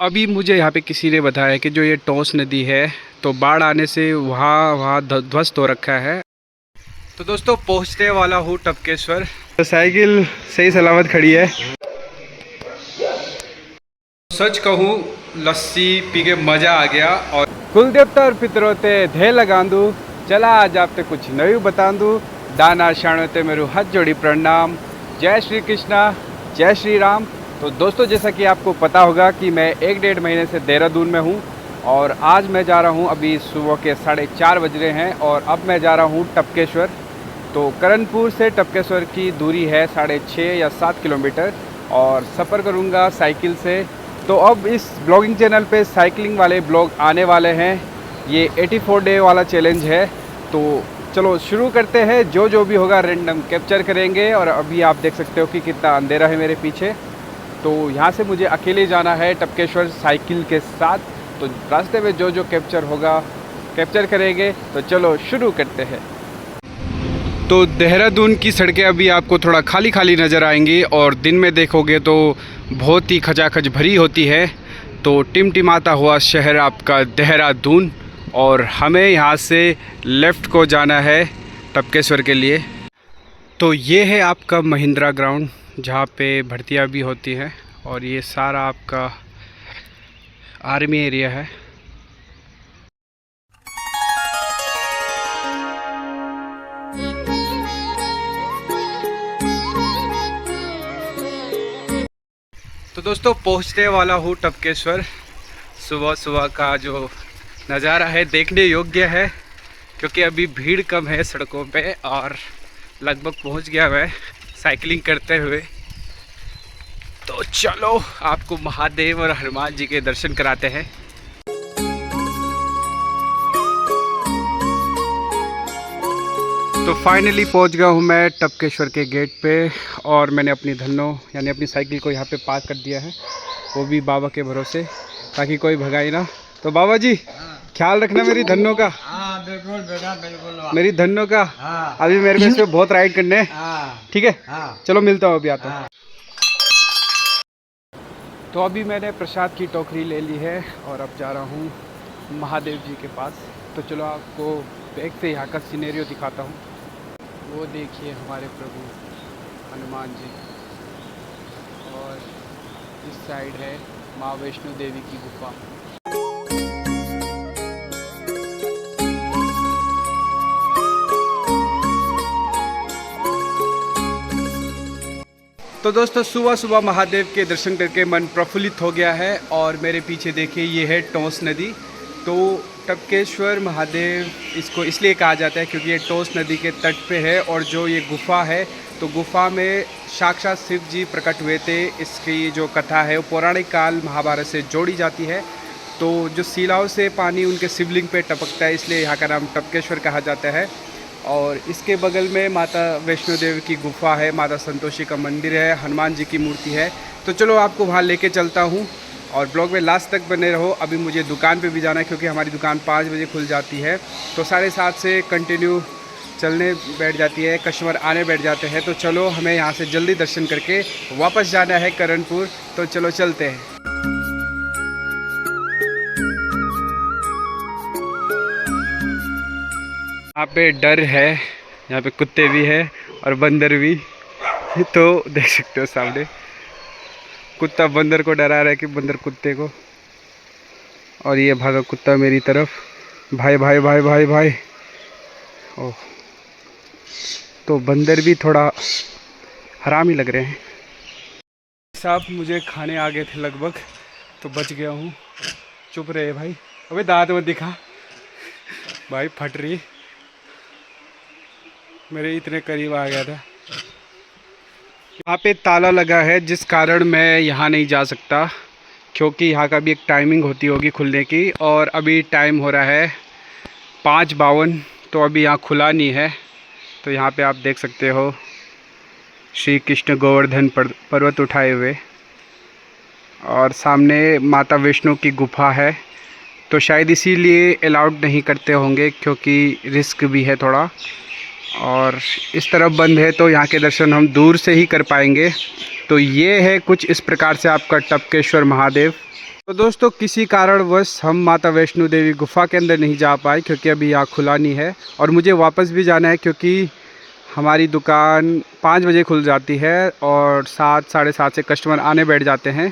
अभी मुझे यहाँ पे किसी ने बताया कि जो ये टोंस नदी है तो बाढ़ आने से वहाँ ध्वस्त हो रखा है। तो दोस्तों पहुँचने वाला हूँ टपकेश्वर। तो साइकिल सही सलामत खड़ी है। सच कहूँ लस्सी पी के मज़ा आ गया। और कुलदेवता और पितरोते धे लगांदू चला आज आप ते कुछ नयू बतांदू दाना शाणोते मेरू हाथ जोड़ी प्रणाम। जय श्री कृष्णा, जय श्री राम। तो दोस्तों जैसा कि आपको पता होगा कि मैं 1-1.5 महीने से देहरादून में हूँ और आज मैं जा रहा हूँ, अभी सुबह के 4:30 बज रहे हैं और अब मैं जा रहा हूँ टपकेश्वर। तो करणपुर से टपकेश्वर की दूरी है 6.5 या 7 किलोमीटर और सफ़र करूँगा साइकिल से। तो अब इस ब्लॉगिंग चैनल पे साइकिलिंग वाले ब्लॉग आने वाले हैं। ये 84 डे वाला चैलेंज है। तो चलो शुरू करते हैं। जो भी होगा रैंडम कैप्चर करेंगे। और अभी आप देख सकते हो कि कितना अंधेरा है मेरे पीछे। तो यहाँ से मुझे अकेले जाना है टपकेश्वर साइकिल के साथ। तो रास्ते में जो कैप्चर होगा कैप्चर करेंगे। तो चलो शुरू करते हैं। तो देहरादून की सड़कें अभी आपको थोड़ा खाली खाली नज़र आएंगी और दिन में देखोगे तो बहुत ही खचाखच भरी होती है। तो टिमटिमाता हुआ शहर आपका देहरादून और हमें यहाँ से लेफ़्ट को जाना है टपकेश्वर के लिए। तो ये है आपका महिंद्रा ग्राउंड जहाँ पे भर्तियाँ भी होती हैं और ये सारा आपका आर्मी एरिया है। तो दोस्तों पहुँचने वाला हूँ टपकेश्वर। सुबह सुबह का जो नज़ारा है देखने योग्य है क्योंकि अभी भीड़ कम है सड़कों पे और लगभग पहुँच गया मैं साइकिलिंग करते हुए। तो चलो आपको महादेव और हनुमान जी के दर्शन कराते हैं। तो फाइनली पहुंच गया हूं मैं टपकेश्वर के गेट पे और मैंने अपनी धन्नो यानी अपनी साइकिल को यहां पे पार्क कर दिया है, वो भी बाबा के भरोसे ताकि कोई भगाए ना। तो बाबा जी ख्याल रखना मेरी धन्नो का। बिल्कुल बेटा बिल्कुल। मेरी धन्नो का। अभी मेरे को इस पे बहुत राइड करने हैं। ठीक है चलो मिलता हूँ अभी आता हूँ। तो अभी मैंने प्रसाद की टोकरी ले ली है और अब जा रहा हूँ महादेव जी के पास। तो चलो आपको बैक से यहाँ का सिनेरियो दिखाता हूँ। वो देखिए हमारे प्रभु हनुमान जी और इस साइड है माँ वैष्णो देवी की गुफा। तो दोस्तों सुबह सुबह महादेव के दर्शन करके मन प्रफुल्लित हो गया है और मेरे पीछे देखिए ये है टोंस नदी। तो टपकेश्वर महादेव इसको इसलिए कहा जाता है क्योंकि ये टोंस नदी के तट पे है और जो ये गुफा है तो गुफा में साक्षात शिव जी प्रकट हुए थे। इसकी जो कथा है वो पौराणिक काल महाभारत से जोड़ी जाती है। तो जो शिलाओं से पानी उनके शिवलिंग पे टपकता है इसलिए यहाँ का नाम टपकेश्वर कहा जाता है। और इसके बगल में माता वैष्णो देवी की गुफा है, माता संतोषी का मंदिर है, हनुमान जी की मूर्ति है। तो चलो आपको वहाँ लेके चलता हूँ और ब्लॉग में लास्ट तक बने रहो। अभी मुझे दुकान पे भी जाना है क्योंकि हमारी दुकान 5 बजे खुल जाती है। तो 7:30 से कंटिन्यू चलने बैठ जाती है, कस्टमर आने बैठ जाते हैं। तो चलो हमें यहाँ से जल्दी दर्शन करके वापस जाना है करणपुर। तो चलो चलते हैं। यहाँ पे डर है, यहाँ पे कुत्ते भी है और बंदर भी। तो देख सकते हो सामने कुत्ता बंदर को डरा रहा है कि बंदर कुत्ते को, और ये भागा कुत्ता मेरी तरफ। भाई भाई भाई भाई भाई। ओह तो बंदर भी थोड़ा हरामी लग रहे हैं। साहब मुझे खाने आ गए थे लगभग, तो बच गया हूँ। चुप रहे भाई, अबे दांत मत दिखा भाई, फट रही मेरे इतने करीब आ गया था। यहाँ पे ताला लगा है जिस कारण मैं यहाँ नहीं जा सकता क्योंकि यहाँ का भी एक टाइमिंग होती होगी खुलने की और अभी टाइम हो रहा है 5:52। तो अभी यहाँ खुला नहीं है। तो यहाँ पे आप देख सकते हो श्री कृष्ण गोवर्धन पर्वत उठाए हुए और सामने माता वैष्णो की गुफा है। तो शायद इसीलिए अलाउड नहीं करते होंगे क्योंकि रिस्क भी है थोड़ा, और इस तरफ बंद है तो यहाँ के दर्शन हम दूर से ही कर पाएंगे। तो ये है कुछ इस प्रकार से आपका टपकेश्वर महादेव। तो दोस्तों किसी कारणवश हम माता वैष्णो देवी गुफा के अंदर नहीं जा पाए क्योंकि अभी यहाँ खुला नहीं है और मुझे वापस भी जाना है क्योंकि हमारी दुकान 5 बजे खुल जाती है और 7 साढ़े 7 से कस्टमर आने बैठ जाते हैं।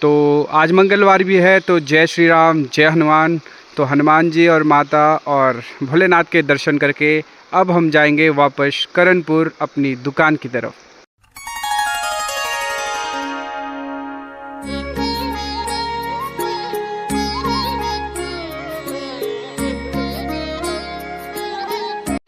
तो आज मंगलवार भी है तो जय श्री राम जय हनुमान। तो हनुमान जी और माता और भोलेनाथ के दर्शन करके अब हम जाएंगे वापस करणपुर अपनी दुकान की तरफ।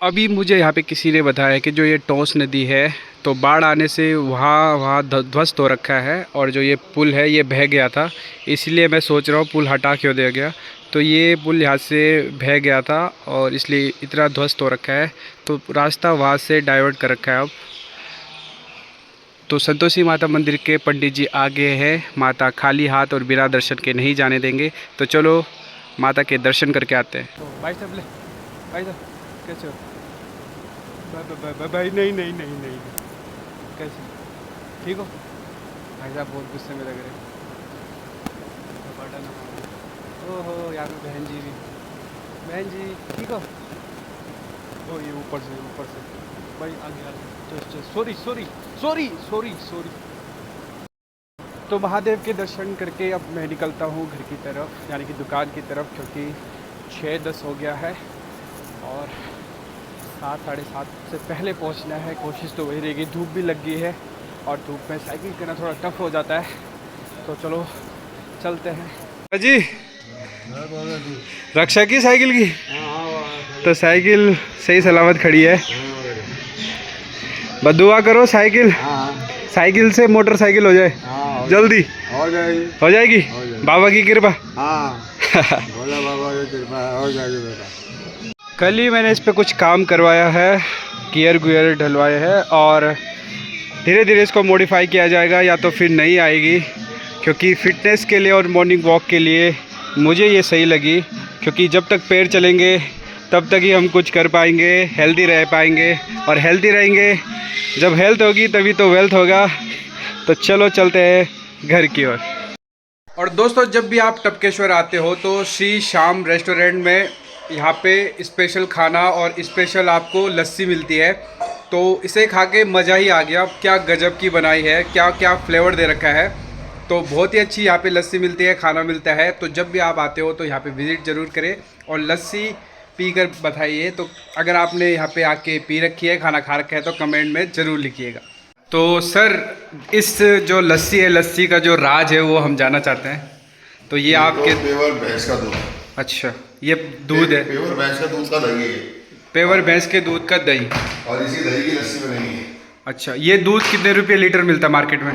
अभी मुझे यहाँ पे किसी ने बताया कि जो ये टोंस नदी है तो बाढ़ आने से वहाँ ध्वस्त हो रखा है और जो ये पुल है ये बह गया था, इसलिए मैं सोच रहा हूँ पुल हटा क्यों दिया गया। तो ये पुल यहाँ से बह गया था और इसलिए इतना ध्वस्त हो रखा है, तो रास्ता वहाँ से डाइवर्ट कर रखा है अब। तो संतोषी माता मंदिर के पंडित जी आगे हैं, माता खाली हाथ और बिना दर्शन के नहीं जाने देंगे। तो चलो माता के दर्शन करके आते हैं। तो भाई साहब कैसे हो? भाई नहीं कैसे ठीक हो? भाई साहब बहुत गुस्से में लग रहे हैं। ओहो यहाँ पे बहन जी ठीक हो? ओ ये ऊपर से भाई आगे सॉरी। तो महादेव के दर्शन करके अब मैं निकलता हूँ घर की तरफ, यानी कि दुकान की तरफ, क्योंकि 6:10 हो गया है और 7 साढ़े 7 से पहले पहुंचना है। कोशिश तो वही रहेगी, धूप भी लग गई है और धूप में साइकिल करना थोड़ा टफ हो जाता है। तो चलो चलते हैं। जी रक्षा की साइकिल की, तो साइकिल सही सलामत खड़ी है। बदुआ करो साइकिल से मोटरसाइकिल हो जाए, जल्दी हो जाएगी। बाबा की कृपा। भोला बाबा की कृपा हो जाएगी बेटा। कल ही मैंने इस पे कुछ काम करवाया है, गियर डलवाए हैं और धीरे धीरे इसको मॉडिफाई किया जाएगा या तो फिर नहीं आएगी, क्योंकि फ़िटनेस के लिए और मॉर्निंग वॉक के लिए मुझे ये सही लगी। क्योंकि जब तक पैर चलेंगे तब तक ही हम कुछ कर पाएंगे, हेल्दी रह पाएंगे और हेल्दी रहेंगे। जब हेल्थ होगी तभी तो वेल्थ होगा। तो चलो चलते हैं घर की ओर। और दोस्तों जब भी आप टपकेश्वर आते हो तो श्री श्याम रेस्टोरेंट में यहाँ पे स्पेशल खाना और स्पेशल आपको लस्सी मिलती है। तो इसे खा के मज़ा ही आ गया, क्या गजब की बनाई है, क्या क्या फ्लेवर दे रखा है। तो बहुत ही अच्छी यहाँ पे लस्सी मिलती है, खाना मिलता है। तो जब भी आप आते हो तो यहाँ पे विज़िट ज़रूर करें और लस्सी पी कर बताइए। तो अगर आपने यहाँ पे आके पी रखी है, खाना खा रखा है तो कमेंट में ज़रूर लिखिएगा। तो सर इस जो लस्सी है, लस्सी का जो राज है वो हम जानना चाहते हैं। तो ये आपके पेवर भैंस का दूध। अच्छा ये दूध है, पेवर भैंस का दूध का दही है। पेवर भैंस के दूध का दही, और इसी दही की लस्सी में नहीं है। अच्छा ये दूध कितने रुपये लीटर मिलता है मार्केट में?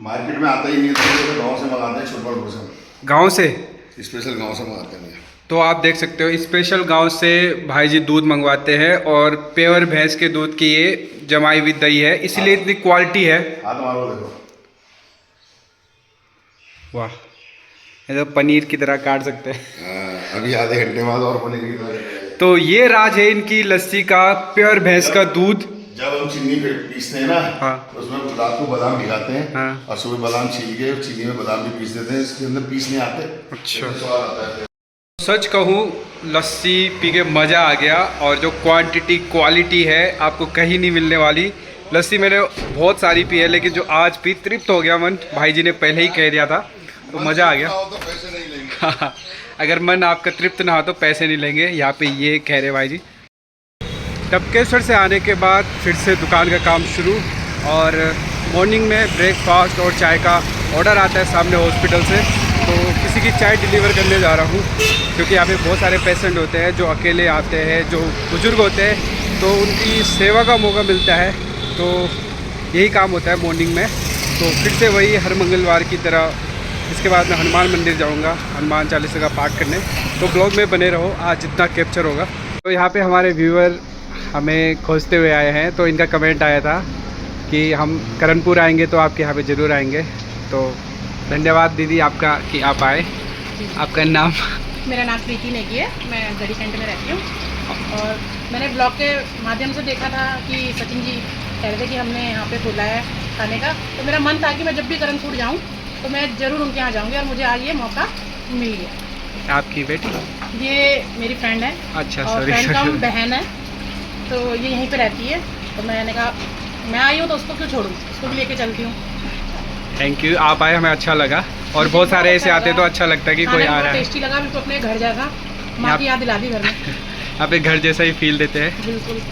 मार्केट में आता ही नहीं, तो गाँव से मंगाते हैं, छुटपुर से। गाँव से स्पेशल गाँव से मंगाते हैं। तो आप देख सकते हो स्पेशल गांव से भाई जी दूध मंगवाते हैं और प्योर भैंस के दूध की ये जमाई हुई दही है, इसलिए इतनी क्वालिटी है। हाथ मारो देखो, वाह ये तो पनीर की तरह काट सकते हैं। अभी आधे घंटे बाद और पनीर की तरह। तो ये राज है इनकी लस्सी का, प्योर भैंस का दूध। जब हम चीनी पे पीसते हैं ना, हाँ। तो उसमें रात को बादाम भिगाते हैं, हाँ। और सुबह बादाम छील के चीनी में बादाम भी पीस देते हैं। इसके अंदर पीस नहीं आते। अच्छा स्वाद आता है। सच कहूँ लस्सी पी के मज़ा आ गया और जो क्वालिटी है आपको कहीं नहीं मिलने वाली। लस्सी मैंने बहुत सारी पी है लेकिन जो आज पी तृप्त हो गया मन, भाई जी ने पहले ही कह दिया था, तो मज़ा आ गया। तो पैसे नहीं लेंगे। अगर मन आपका तृप्त ना हो तो पैसे नहीं लेंगे, यहाँ पे ये कह रहे भाई जी। टपकेश्वर से आने के बाद फिर से दुकान का काम शुरू और मॉर्निंग में ब्रेकफास्ट और चाय का ऑर्डर आता है सामने हॉस्पिटल से। तो किसी की चाय डिलीवर करने जा रहा हूँ क्योंकि यहाँ पे बहुत सारे पेशेंट होते हैं जो अकेले आते हैं, जो बुज़ुर्ग होते हैं, तो उनकी सेवा का मौका मिलता है। तो यही काम होता है मॉर्निंग में। तो फिर से वही हर मंगलवार की तरह इसके बाद मैं हनुमान मंदिर जाऊंगा हनुमान चालीसा का पाठ करने। तो ब्लॉग में बने रहो, आज जितना कैप्चर होगा। तो यहाँ पे हमारे व्यूअर हमें खोजते हुए आए हैं, तो इनका कमेंट आया था कि हम करणपुर आएंगे तो आपके यहाँ पे ज़रूर आएंगे। तो धन्यवाद दीदी आपका कि आप आए। आपका नाम? मेरा नाम प्रीति नेगी है, मैं गढ़ी कैंट में रहती हूँ। और मैंने ब्लॉग के माध्यम से देखा था कि सचिन जी कह रहे थे कि हमने यहाँ पे खोला है खाने का, तो मेरा मन था कि मैं जब भी करणपुर जाऊँ तो मैं ज़रूर उनके यहाँ जाऊँगी और मुझे आज ये मौका मिल गया। आपकी बेटी? ये मेरी फ्रेंड है। अच्छा, और सॉरी फ्रेंड कम सॉरी। बहन है, तो ये यहीं पे रहती है। तो मैंने कहा मैं आई हूँ तो उसको क्यों छोड़ूँ, उसको भी लेके चलती हूँ। थैंक यू, आप आए, हमें अच्छा लगा। और मुझे बहुत सारे बहुत ऐसे अच्छा आते लगा। तो अच्छा लगता है कि कोई खाने में आ बहुत रहा है। टेस्टी लगा, बिल्कुल अपने घर जैसा, माँ आप- की याद दिला दी घर में। आप एक घर जैसा ही फील देते हैं। बिल्कुल।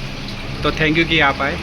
तो थैंक यू कि आप आए।